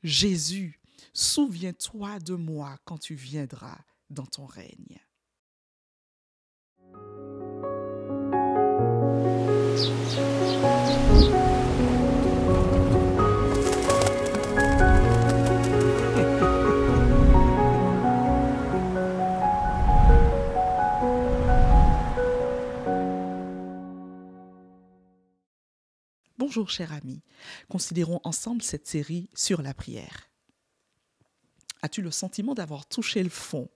Jésus, souviens-toi de moi quand tu viendras dans ton règne. Bonjour cher ami, considérons ensemble cette série sur la prière. As-tu le sentiment d'avoir touché le fond,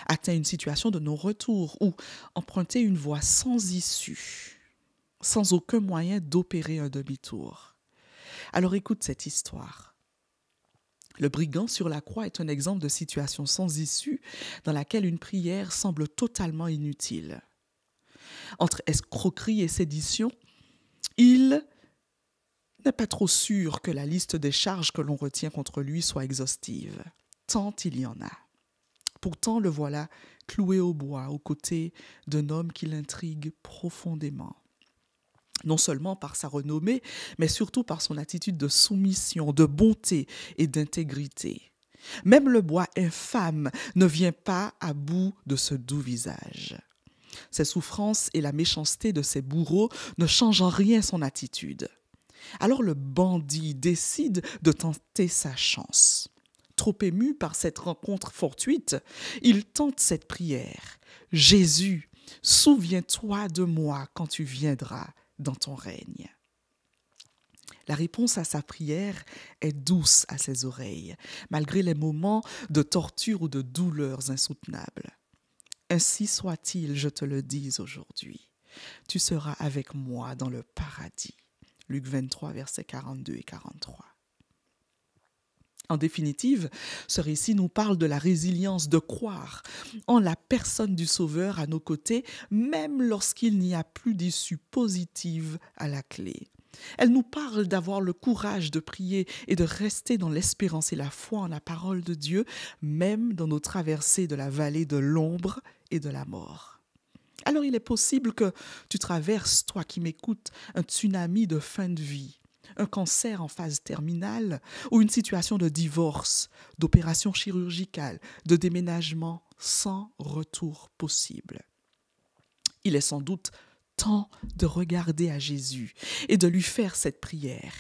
atteint une situation de non-retour ou emprunté une voie sans issue, sans aucun moyen d'opérer un demi-tour? Alors écoute cette histoire. Le brigand sur la croix est un exemple de situation sans issue dans laquelle une prière semble totalement inutile. Entre escroquerie et sédition, il n'est pas trop sûr que la liste des charges que l'on retient contre lui soit exhaustive, tant il y en a. Pourtant, le voilà cloué au bois aux côtés d'un homme qui l'intrigue profondément. Non seulement par sa renommée, mais surtout par son attitude de soumission, de bonté et d'intégrité. Même le bois infâme ne vient pas à bout de ce doux visage. Ses souffrances et la méchanceté de ses bourreaux ne changent en rien son attitude. Alors le bandit décide de tenter sa chance. Trop ému par cette rencontre fortuite, il tente cette prière. « Jésus, souviens-toi de moi quand tu viendras dans ton règne. » La réponse à sa prière est douce à ses oreilles, malgré les moments de torture ou de douleurs insoutenables. Ainsi soit-il, je te le dis aujourd'hui. Tu seras avec moi dans le paradis. Luc 23, versets 42 et 43. En définitive, ce récit nous parle de la résilience de croire en la personne du Sauveur à nos côtés, même lorsqu'il n'y a plus d'issue positive à la clé. Elle nous parle d'avoir le courage de prier et de rester dans l'espérance et la foi en la parole de Dieu, même dans nos traversées de la vallée de l'ombre et de la mort. Alors il est possible que tu traverses, toi qui m'écoutes, un tsunami de fin de vie, un cancer en phase terminale ou une situation de divorce, d'opération chirurgicale, de déménagement sans retour possible. Il est sans doute temps de regarder à Jésus et de lui faire cette prière.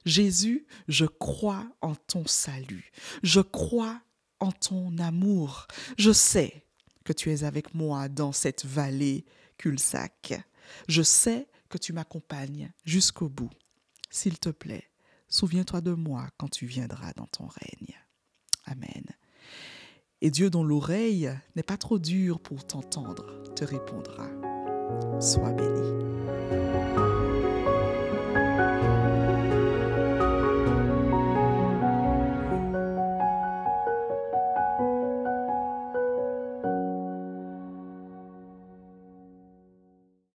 Jésus, je crois en ton salut. Je crois en ton amour. Je sais que tu es avec moi dans cette vallée cul-de-sac. Je sais que tu m'accompagnes jusqu'au bout. S'il te plaît, souviens-toi de moi quand tu viendras dans ton règne. Amen. Et Dieu, dont l'oreille n'est pas trop dure pour t'entendre, te répondra. Sois béni.